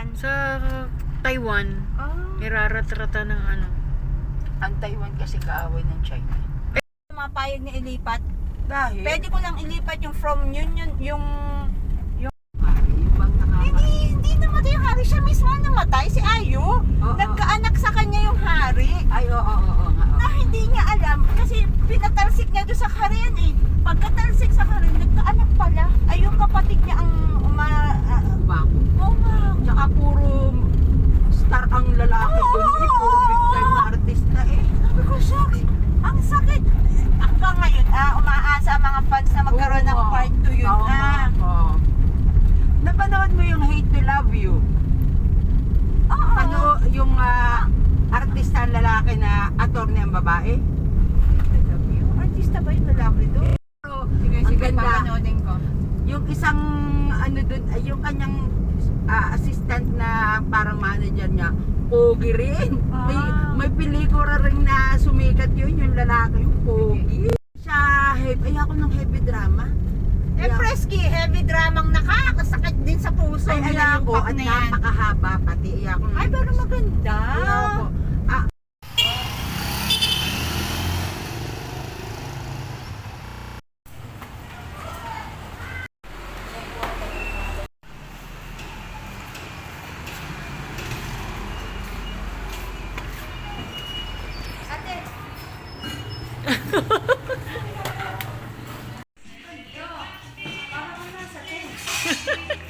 saan? Sa Taiwan. May raratrata ng ano. Ang Taiwan kasi kaaway ng China. Mapayag na ilipat. Dahil? Pwede ko lang ilipat yung from yun, Yung bang nakamatay? Hindi namatay yung hari. Siya mismo ang namatay, si Ayu. Nagkaanak sa kanya yung hari. Ay, oo. Na hindi niya alam kasi pinatalsik niya doon sa kariyan eh. Pagkatalsik sa kariyan, nagkaanak pala. Ay, yung kapatid niya ang Bako. Oo nga. Tsaka puro star ang lalaki doon. Puro big time na artista eh. Sabi ko, shucks, ang sakit. Hanggang ngayon, umaasa ang mga fans na magkaroon ng part 2 yun. Oo. Napanood mo yung Hate to Love You? Oo. Ano yung artista ang lalaki na attorney ang babae? Artista ba yung lalaki doon? Pero Sige, ang ganda. papanoodin ko. Yung isang ano doon, yung kanyang assistant na parang manager niya, pogi rin. May pelikula rin na sumikat yun, yung lalaki yung pogi. Siya, ayoko ng heavy drama. Preski, heavy dramang nakakasakit din sa puso. Ay, nila yung ayoko pack at na yan. napakahaba pati. Ayoko ng Ay, pero maganda. ayoko. Ate. Parang nasa tent.